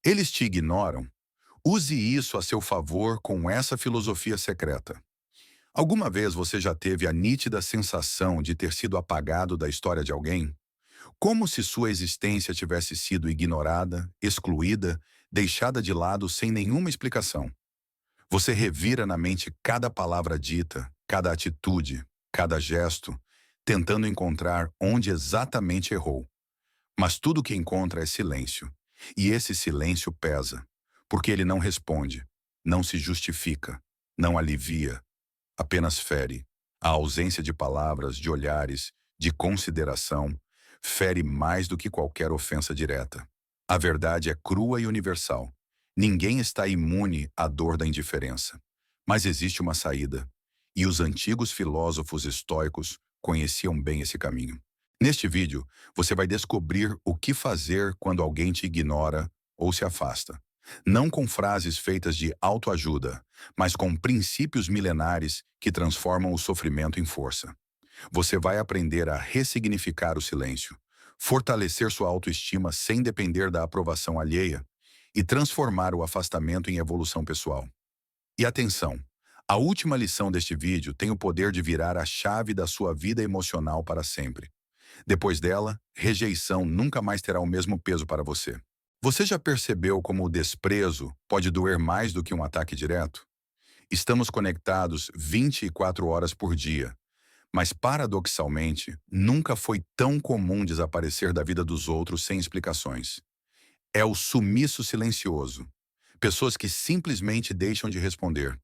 Eles te ignoram? Use isso a seu favor com essa filosofia secreta. Alguma vez você já teve a nítida sensação de ter sido apagado da história de alguém? Como se sua existência tivesse sido ignorada, excluída, deixada de lado sem nenhuma explicação. Você revira na mente cada palavra dita, cada atitude, cada gesto, tentando encontrar onde exatamente errou. Mas tudo que encontra é silêncio. E esse silêncio pesa, porque ele não responde, não se justifica, não alivia, apenas fere. A ausência de palavras, de olhares, de consideração, fere mais do que qualquer ofensa direta. A verdade é crua e universal. Ninguém está imune à dor da indiferença. Mas existe uma saída, e os antigos filósofos estoicos conheciam bem esse caminho. Neste vídeo, você vai descobrir o que fazer quando alguém te ignora ou se afasta. Não com frases feitas de autoajuda, mas com princípios milenares que transformam o sofrimento em força. Você vai aprender a ressignificar o silêncio, fortalecer sua autoestima sem depender da aprovação alheia e transformar o afastamento em evolução pessoal. E atenção! A última lição deste vídeo tem o poder de virar a chave da sua vida emocional para sempre. Depois dela, rejeição nunca mais terá o mesmo peso para você. Você já percebeu como o desprezo pode doer mais do que um ataque direto? Estamos conectados 24 horas por dia, mas paradoxalmente, nunca foi tão comum desaparecer da vida dos outros sem explicações. É o sumiço silencioso. Pessoas que simplesmente deixam de responder,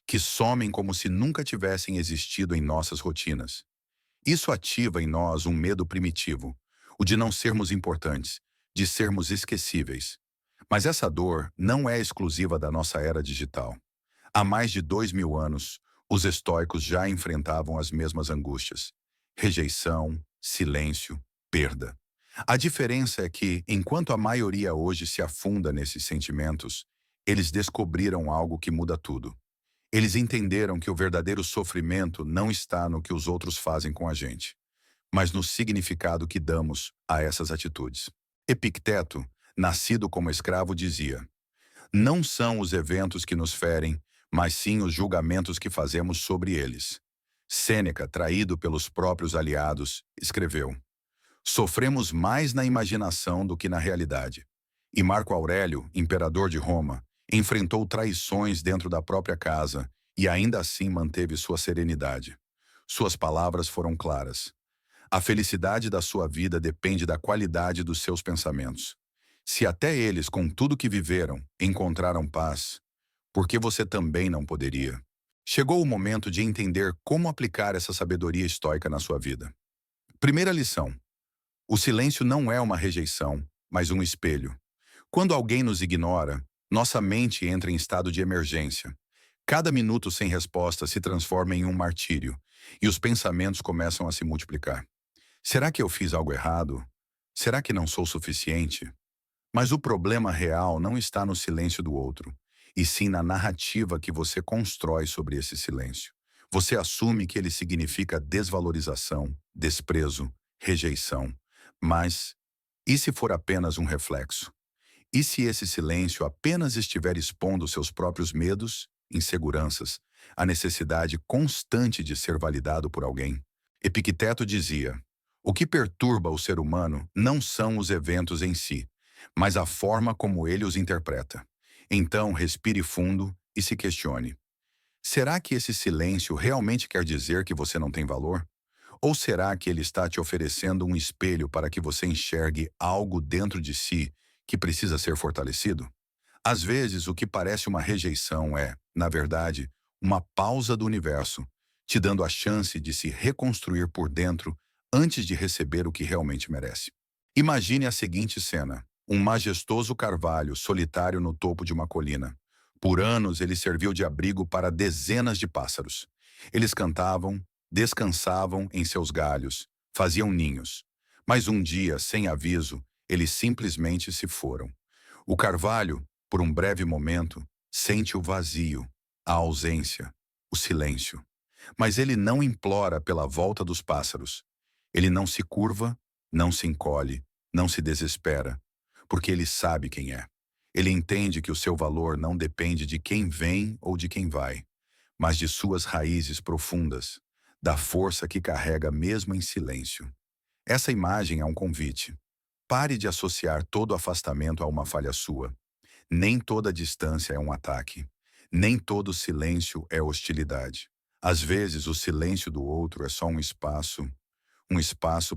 que somem como se nunca tivessem existido em nossas rotinas. Isso ativa em nós um medo primitivo, o de não sermos importantes, de sermos esquecíveis. Mas essa dor não é exclusiva da nossa era digital. Há mais de 2000 anos, os estoicos já enfrentavam as mesmas angústias. Rejeição, silêncio, perda. A diferença é que, enquanto a maioria hoje se afunda nesses sentimentos, eles descobriram algo que muda tudo. Eles entenderam que o verdadeiro sofrimento não está no que os outros fazem com a gente, mas no significado que damos a essas atitudes. Epicteto, nascido como escravo, dizia: não são os eventos que nos ferem, mas sim os julgamentos que fazemos sobre eles. Sêneca, traído pelos próprios aliados, escreveu: sofremos mais na imaginação do que na realidade. E Marco Aurélio, imperador de Roma, enfrentou traições dentro da própria casa e ainda assim manteve sua serenidade. Suas palavras foram claras. A felicidade da sua vida depende da qualidade dos seus pensamentos. Se até eles, com tudo que viveram, encontraram paz, por que você também não poderia? Chegou o momento de entender como aplicar essa sabedoria estoica na sua vida. Primeira lição: o silêncio não é uma rejeição, mas um espelho. Quando alguém nos ignora, nossa mente entra em estado de emergência. Cada minuto sem resposta se transforma em um martírio, e os pensamentos começam a se multiplicar. Será que eu fiz algo errado? Será que não sou suficiente? Mas o problema real não está no silêncio do outro, e sim na narrativa que você constrói sobre esse silêncio. Você assume que ele significa desvalorização, desprezo, rejeição. Mas, e se for apenas um reflexo? E se esse silêncio apenas estiver expondo seus próprios medos, inseguranças, a necessidade constante de ser validado por alguém? Epicteto dizia: o que perturba o ser humano não são os eventos em si, mas a forma como ele os interpreta. Então, respire fundo e se questione: será que esse silêncio realmente quer dizer que você não tem valor? Ou será que ele está te oferecendo um espelho para que você enxergue algo dentro de si que precisa ser fortalecido? Às vezes, o que parece uma rejeição é, na verdade, uma pausa do universo, te dando a chance de se reconstruir por dentro antes de receber o que realmente merece. Imagine a seguinte cena: um majestoso carvalho solitário no topo de uma colina. Por anos, ele serviu de abrigo para dezenas de pássaros. Eles cantavam, descansavam em seus galhos, faziam ninhos. Mas um dia, sem aviso, eles simplesmente se foram. O carvalho, por um breve momento, sente o vazio, a ausência, o silêncio. Mas ele não implora pela volta dos pássaros. Ele não se curva, não se encolhe, não se desespera, porque ele sabe quem é. Ele entende que o seu valor não depende de quem vem ou de quem vai, mas de suas raízes profundas, da força que carrega mesmo em silêncio. Essa imagem é um convite. Pare de associar todo afastamento a uma falha sua. Nem toda distância é um ataque. Nem todo silêncio é hostilidade. Às vezes, o silêncio do outro é só um espaço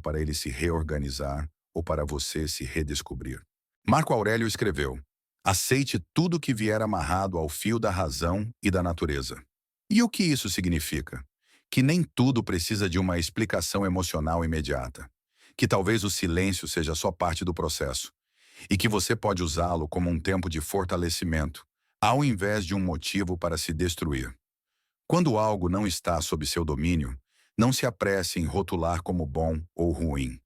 para ele se reorganizar ou para você se redescobrir. Marco Aurélio escreveu: aceite tudo que vier amarrado ao fio da razão e da natureza. E o que isso significa? Que nem tudo precisa de uma explicação emocional imediata. Que talvez o silêncio seja só parte do processo. E que você pode usá-lo como um tempo de fortalecimento, ao invés de um motivo para se destruir. Quando algo não está sob seu domínio, não se apresse em rotular como bom ou ruim.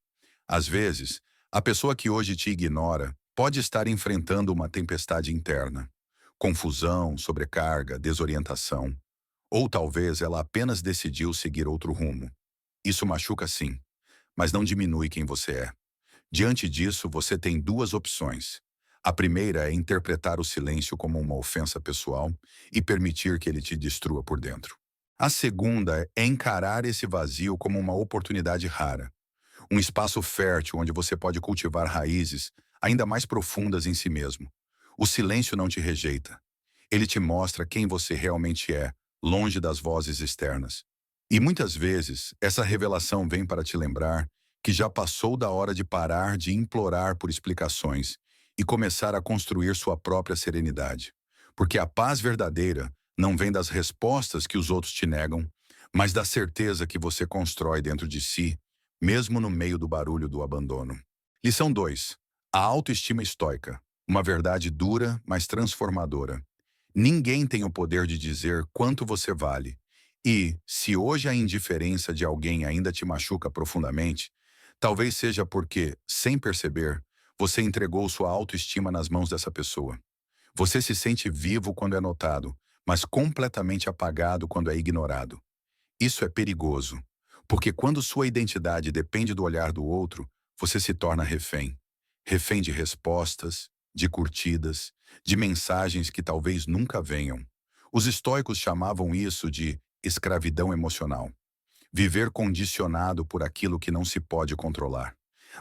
Às vezes, a pessoa que hoje te ignora pode estar enfrentando uma tempestade interna. Confusão, sobrecarga, desorientação. Ou talvez ela apenas decidiu seguir outro rumo. Isso machuca sim, mas não diminui quem você é. Diante disso, você tem duas opções. A primeira é interpretar o silêncio como uma ofensa pessoal e permitir que ele te destrua por dentro. A segunda é encarar esse vazio como uma oportunidade rara, um espaço fértil onde você pode cultivar raízes ainda mais profundas em si mesmo. O silêncio não te rejeita. Ele te mostra quem você realmente é, longe das vozes externas. E muitas vezes, essa revelação vem para te lembrar que já passou da hora de parar de implorar por explicações e começar a construir sua própria serenidade. Porque a paz verdadeira não vem das respostas que os outros te negam, mas da certeza que você constrói dentro de si, mesmo no meio do barulho do abandono. Lição 2. A autoestima estoica. Uma verdade dura, mas transformadora. Ninguém tem o poder de dizer quanto você vale. E, se hoje a indiferença de alguém ainda te machuca profundamente, talvez seja porque, sem perceber, você entregou sua autoestima nas mãos dessa pessoa. Você se sente vivo quando é notado, mas completamente apagado quando é ignorado. Isso é perigoso, porque quando sua identidade depende do olhar do outro, você se torna refém. Refém de respostas, de curtidas, de mensagens que talvez nunca venham. Os estoicos chamavam isso de escravidão emocional. Viver condicionado por aquilo que não se pode controlar.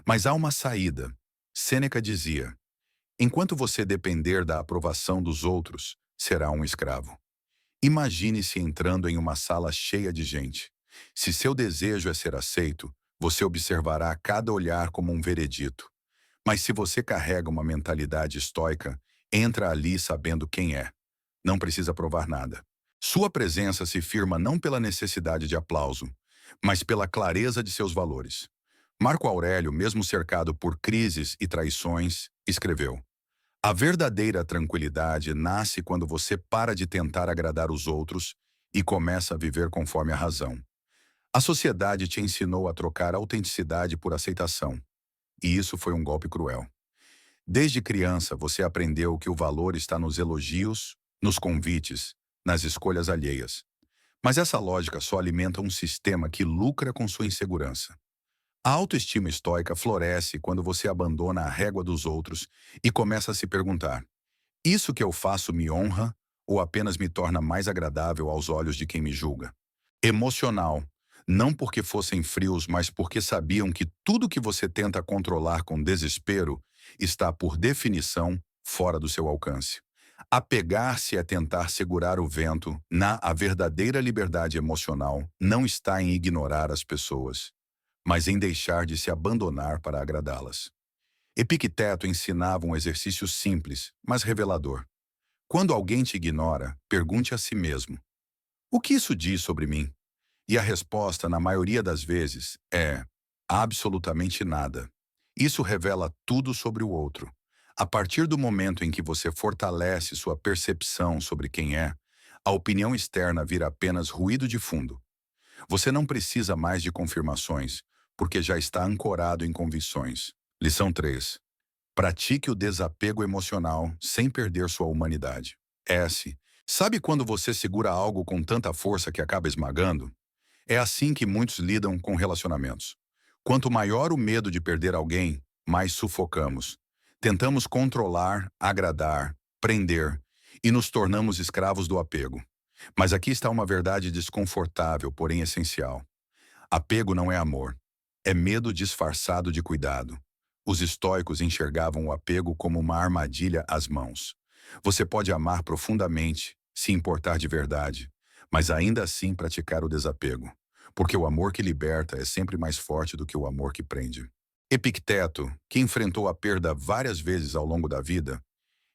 Mas há uma saída. Sêneca dizia: enquanto você depender da aprovação dos outros, será um escravo. Imagine-se entrando em uma sala cheia de gente. Se seu desejo é ser aceito, você observará cada olhar como um veredito. Mas se você carrega uma mentalidade estoica, entra ali sabendo quem é. Não precisa provar nada. Sua presença se firma não pela necessidade de aplauso, mas pela clareza de seus valores. Marco Aurélio, mesmo cercado por crises e traições, escreveu: a verdadeira tranquilidade nasce quando você para de tentar agradar os outros e começa a viver conforme a razão. A sociedade te ensinou a trocar autenticidade por aceitação, e isso foi um golpe cruel. Desde criança, você aprendeu que o valor está nos elogios, nos convites, nas escolhas alheias. Mas essa lógica só alimenta um sistema que lucra com sua insegurança. A autoestima estoica floresce quando você abandona a régua dos outros e começa a se perguntar: isso que eu faço me honra ou apenas me torna mais agradável aos olhos de quem me julga? Emocional, não porque fossem frios, mas porque sabiam que tudo que você tenta controlar com desespero está, por definição, fora do seu alcance. Apegar-se é tentar segurar o vento. A verdadeira liberdade emocional não está em ignorar as pessoas, mas em deixar de se abandonar para agradá-las. Epicteto ensinava um exercício simples, mas revelador. Quando alguém te ignora, pergunte a si mesmo: o que isso diz sobre mim? E a resposta, na maioria das vezes, é absolutamente nada. Isso revela tudo sobre o outro. A partir do momento em que você fortalece sua percepção sobre quem é, a opinião externa vira apenas ruído de fundo. Você não precisa mais de confirmações, porque já está ancorado em convicções. Lição 3. Pratique o desapego emocional sem perder sua humanidade. S. Sabe quando você segura algo com tanta força que acaba esmagando? É assim que muitos lidam com relacionamentos. Quanto maior o medo de perder alguém, mais sufocamos. Tentamos controlar, agradar, prender e nos tornamos escravos do apego. Mas aqui está uma verdade desconfortável, porém essencial. Apego não é amor. É medo disfarçado de cuidado. Os estoicos enxergavam o apego como uma armadilha às mãos. Você pode amar profundamente, se importar de verdade, mas ainda assim praticar o desapego. Porque o amor que liberta é sempre mais forte do que o amor que prende. Epicteto, que enfrentou a perda várias vezes ao longo da vida,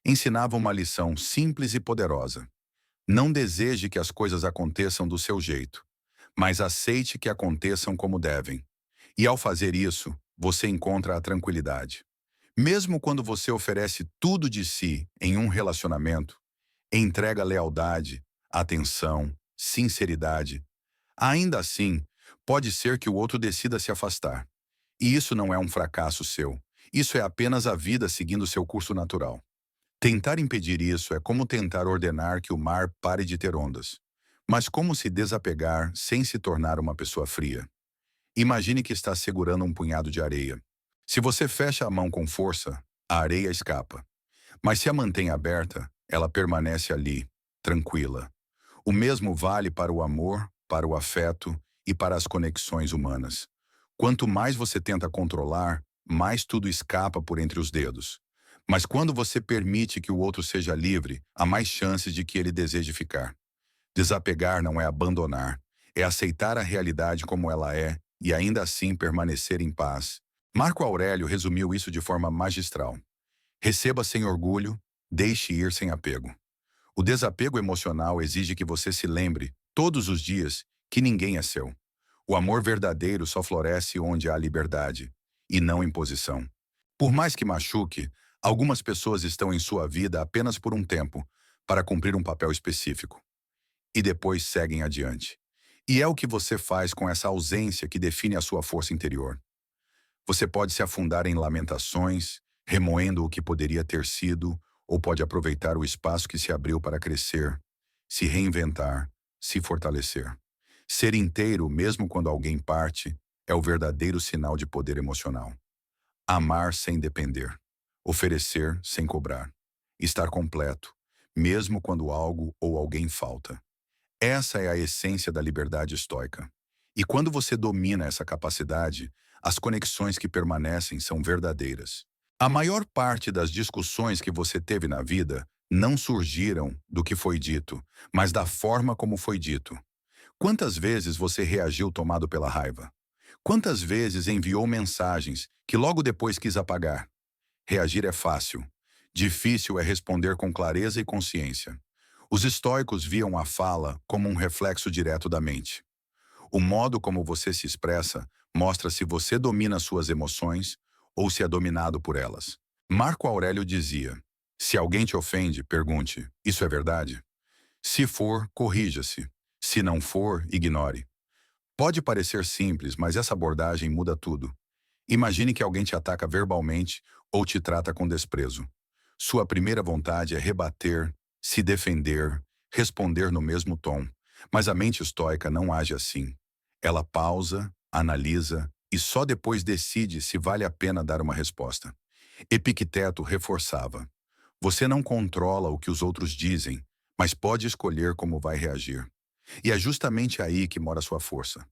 ensinava uma lição simples e poderosa. Não deseje que as coisas aconteçam do seu jeito, mas aceite que aconteçam como devem. E ao fazer isso, você encontra a tranquilidade. Mesmo quando você oferece tudo de si em um relacionamento, entrega lealdade, atenção, sinceridade, ainda assim, pode ser que o outro decida se afastar. E isso não é um fracasso seu. Isso é apenas a vida seguindo seu curso natural. Tentar impedir isso é como tentar ordenar que o mar pare de ter ondas. Mas como se desapegar sem se tornar uma pessoa fria? Imagine que está segurando um punhado de areia. Se você fecha a mão com força, a areia escapa. Mas se a mantém aberta, ela permanece ali, tranquila. O mesmo vale para o amor, para o afeto e para as conexões humanas. Quanto mais você tenta controlar, mais tudo escapa por entre os dedos. Mas quando você permite que o outro seja livre, há mais chances de que ele deseje ficar. Desapegar não é abandonar, é aceitar a realidade como ela é e ainda assim permanecer em paz. Marco Aurélio resumiu isso de forma magistral. Receba sem orgulho, deixe ir sem apego. O desapego emocional exige que você se lembre, todos os dias, que ninguém é seu. O amor verdadeiro só floresce onde há liberdade, e não imposição. Por mais que machuque, algumas pessoas estão em sua vida apenas por um tempo, para cumprir um papel específico. E depois seguem adiante. E é o que você faz com essa ausência que define a sua força interior. Você pode se afundar em lamentações, remoendo o que poderia ter sido, ou pode aproveitar o espaço que se abriu para crescer, se reinventar, se fortalecer. Ser inteiro, mesmo quando alguém parte, é o verdadeiro sinal de poder emocional. Amar sem depender. Oferecer sem cobrar. Estar completo, mesmo quando algo ou alguém falta. Essa é a essência da liberdade estoica. E quando você domina essa capacidade, as conexões que permanecem são verdadeiras. A maior parte das discussões que você teve na vida não surgiram do que foi dito, mas da forma como foi dito. Quantas vezes você reagiu tomado pela raiva? Quantas vezes enviou mensagens que logo depois quis apagar? Reagir é fácil. Difícil é responder com clareza e consciência. Os estoicos viam a fala como um reflexo direto da mente. O modo como você se expressa mostra se você domina suas emoções ou se é dominado por elas. Marco Aurélio dizia: se alguém te ofende, pergunte: isso é verdade? Se for, corrija-se. Se não for, ignore. Pode parecer simples, mas essa abordagem muda tudo. Imagine que alguém te ataca verbalmente ou te trata com desprezo. Sua primeira vontade é rebater, se defender, responder no mesmo tom. Mas a mente estoica não age assim. Ela pausa, analisa e só depois decide se vale a pena dar uma resposta. Epicteto reforçava: você não controla o que os outros dizem, mas pode escolher como vai reagir. E é justamente aí que mora sua força.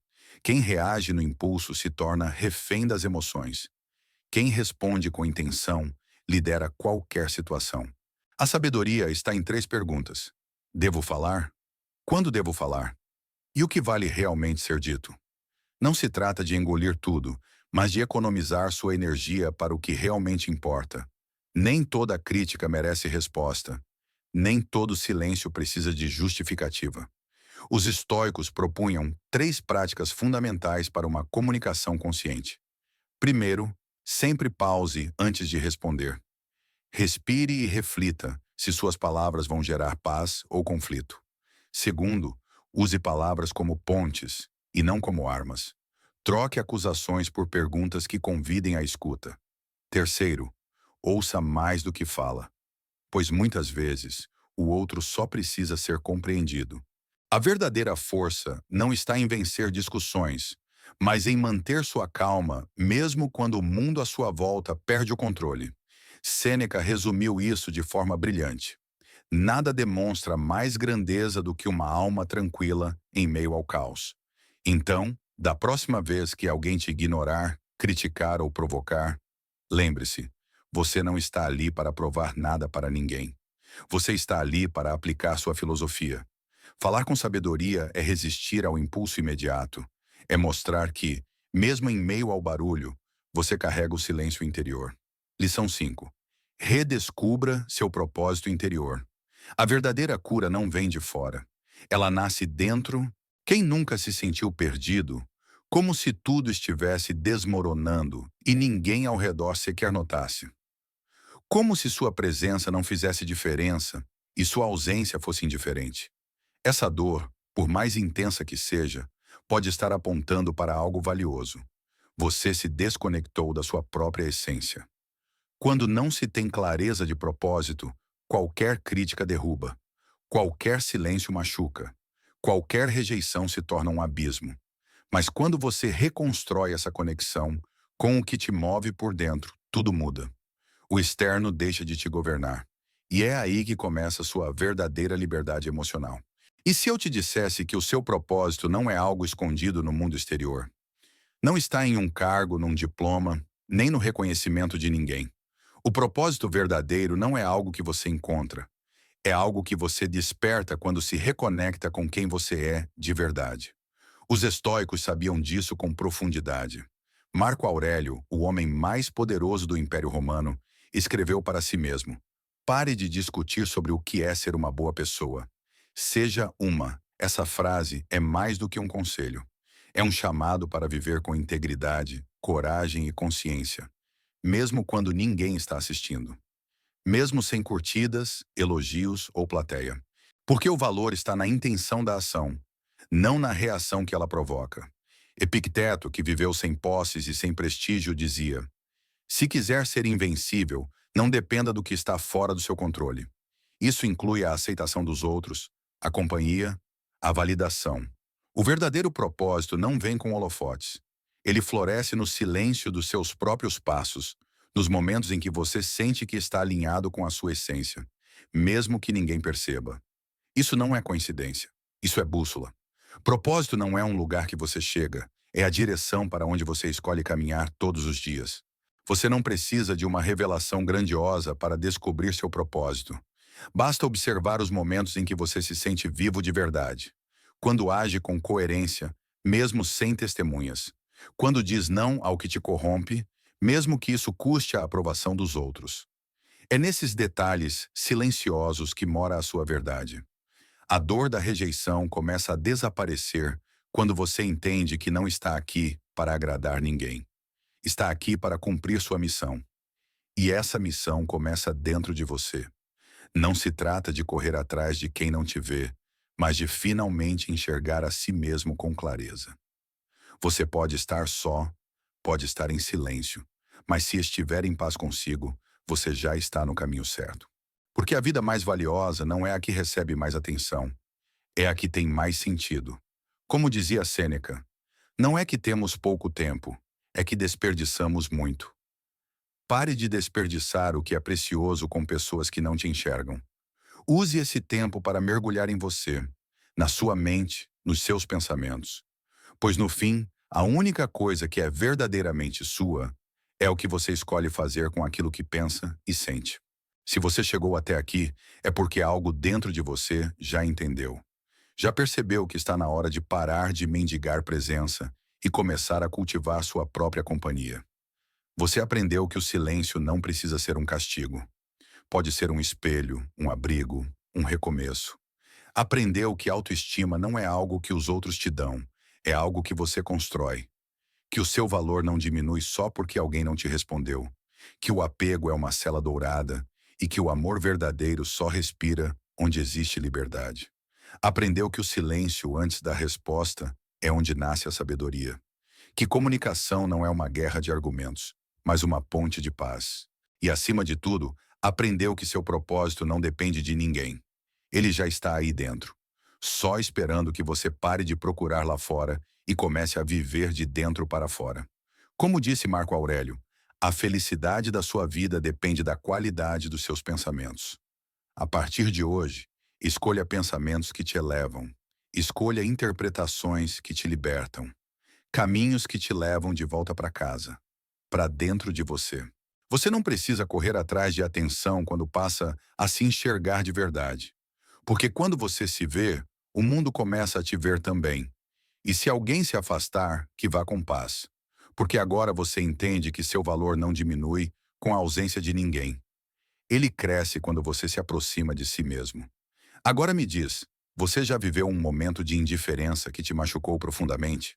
Quem reage no impulso se torna refém das emoções. Quem responde com intenção lidera qualquer situação. A sabedoria está em 3 perguntas. Devo falar? Quando devo falar? E o que vale realmente ser dito? Não se trata de engolir tudo, mas de economizar sua energia para o que realmente importa. Nem toda crítica merece resposta. Nem todo silêncio precisa de justificativa. Os estoicos propunham 3 práticas fundamentais para uma comunicação consciente. Primeiro, sempre pause antes de responder. Respire e reflita se suas palavras vão gerar paz ou conflito. Segundo, use palavras como pontes e não como armas. Troque acusações por perguntas que convidem à escuta. Terceiro, ouça mais do que fala, pois muitas vezes o outro só precisa ser compreendido. A verdadeira força não está em vencer discussões, mas em manter sua calma mesmo quando o mundo à sua volta perde o controle. Sêneca resumiu isso de forma brilhante. Nada demonstra mais grandeza do que uma alma tranquila em meio ao caos. Então, da próxima vez que alguém te ignorar, criticar ou provocar, lembre-se, você não está ali para provar nada para ninguém. Você está ali para aplicar sua filosofia. Falar com sabedoria é resistir ao impulso imediato. É mostrar que, mesmo em meio ao barulho, você carrega o silêncio interior. Lição 5. Redescubra seu propósito interior. A verdadeira cura não vem de fora. Ela nasce dentro. Quem nunca se sentiu perdido, como se tudo estivesse desmoronando e ninguém ao redor sequer notasse? Como se sua presença não fizesse diferença e sua ausência fosse indiferente? Essa dor, por mais intensa que seja, pode estar apontando para algo valioso. Você se desconectou da sua própria essência. Quando não se tem clareza de propósito, qualquer crítica derruba, qualquer silêncio machuca, qualquer rejeição se torna um abismo. Mas quando você reconstrói essa conexão com o que te move por dentro, tudo muda. O externo deixa de te governar. E é aí que começa a sua verdadeira liberdade emocional. E se eu te dissesse que o seu propósito não é algo escondido no mundo exterior? Não está em um cargo, num diploma, nem no reconhecimento de ninguém. O propósito verdadeiro não é algo que você encontra. É algo que você desperta quando se reconecta com quem você é de verdade. Os estoicos sabiam disso com profundidade. Marco Aurélio, o homem mais poderoso do Império Romano, escreveu para si mesmo: pare de discutir sobre o que é ser uma boa pessoa. Seja uma. Essa frase é mais do que um conselho. É um chamado para viver com integridade, coragem e consciência, mesmo quando ninguém está assistindo. Mesmo sem curtidas, elogios ou plateia. Porque o valor está na intenção da ação, não na reação que ela provoca. Epicteto, que viveu sem posses e sem prestígio, dizia: se quiser ser invencível, não dependa do que está fora do seu controle. Isso inclui a aceitação dos outros, a companhia, a validação. O verdadeiro propósito não vem com holofotes. Ele floresce no silêncio dos seus próprios passos, nos momentos em que você sente que está alinhado com a sua essência, mesmo que ninguém perceba. Isso não é coincidência. Isso é bússola. Propósito não é um lugar que você chega, é a direção para onde você escolhe caminhar todos os dias. Você não precisa de uma revelação grandiosa para descobrir seu propósito. Basta observar os momentos em que você se sente vivo de verdade. Quando age com coerência, mesmo sem testemunhas. Quando diz não ao que te corrompe, mesmo que isso custe a aprovação dos outros. É nesses detalhes silenciosos que mora a sua verdade. A dor da rejeição começa a desaparecer quando você entende que não está aqui para agradar ninguém. Está aqui para cumprir sua missão. E essa missão começa dentro de você. Não se trata de correr atrás de quem não te vê, mas de finalmente enxergar a si mesmo com clareza. Você pode estar só, pode estar em silêncio, mas se estiver em paz consigo, você já está no caminho certo. Porque a vida mais valiosa não é a que recebe mais atenção, é a que tem mais sentido. Como dizia Sêneca, não é que temos pouco tempo, é que desperdiçamos muito. Pare de desperdiçar o que é precioso com pessoas que não te enxergam. Use esse tempo para mergulhar em você, na sua mente, nos seus pensamentos. Pois no fim, a única coisa que é verdadeiramente sua é o que você escolhe fazer com aquilo que pensa e sente. Se você chegou até aqui, é porque algo dentro de você já entendeu. Já percebeu que está na hora de parar de mendigar presença e começar a cultivar sua própria companhia. Você aprendeu que o silêncio não precisa ser um castigo. Pode ser um espelho, um abrigo, um recomeço. Aprendeu que autoestima não é algo que os outros te dão, é algo que você constrói. Que o seu valor não diminui só porque alguém não te respondeu. Que o apego é uma cela dourada e que o amor verdadeiro só respira onde existe liberdade. Aprendeu que o silêncio antes da resposta é onde nasce a sabedoria. Que comunicação não é uma guerra de argumentos, mas uma ponte de paz. E, acima de tudo, aprendeu que seu propósito não depende de ninguém. Ele já está aí dentro, só esperando que você pare de procurar lá fora e comece a viver de dentro para fora. Como disse Marco Aurélio, A felicidade da sua vida depende da qualidade dos seus pensamentos. A partir de hoje, escolha pensamentos que te elevam. Escolha interpretações que te libertam. Caminhos que te levam de volta para casa, para dentro de você. Você não precisa correr atrás de atenção quando passa a se enxergar de verdade. Porque quando você se vê, o mundo começa a te ver também. E se alguém se afastar, que vá com paz. Porque agora você entende que seu valor não diminui com a ausência de ninguém. Ele cresce quando você se aproxima de si mesmo. Agora me diz, você já viveu um momento de indiferença que te machucou profundamente?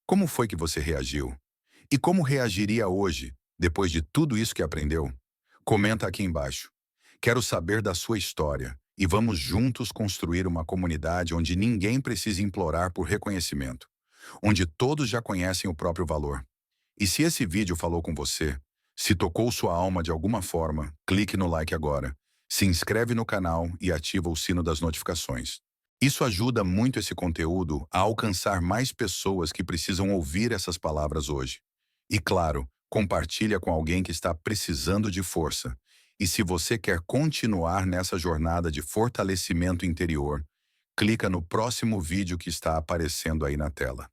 Como foi que você reagiu? E como reagiria hoje, depois de tudo isso que aprendeu? Comenta aqui embaixo. Quero saber da sua história e vamos juntos construir uma comunidade onde ninguém precisa implorar por reconhecimento, onde todos já conhecem o próprio valor. E se esse vídeo falou com você, se tocou sua alma de alguma forma, clique no like agora, se inscreve no canal e ativa o sino das notificações. Isso ajuda muito esse conteúdo a alcançar mais pessoas que precisam ouvir essas palavras hoje. E claro, compartilha com alguém que está precisando de força. E se você quer continuar nessa jornada de fortalecimento interior, clica no próximo vídeo que está aparecendo aí na tela.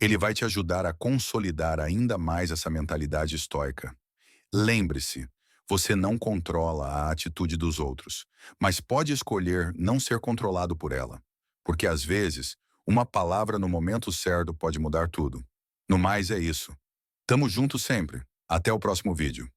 Ele vai te ajudar a consolidar ainda mais essa mentalidade estoica. Lembre-se, você não controla a atitude dos outros, mas pode escolher não ser controlado por ela. Porque às vezes, uma palavra no momento certo pode mudar tudo. No mais é isso. Tamo junto sempre. Até o próximo vídeo.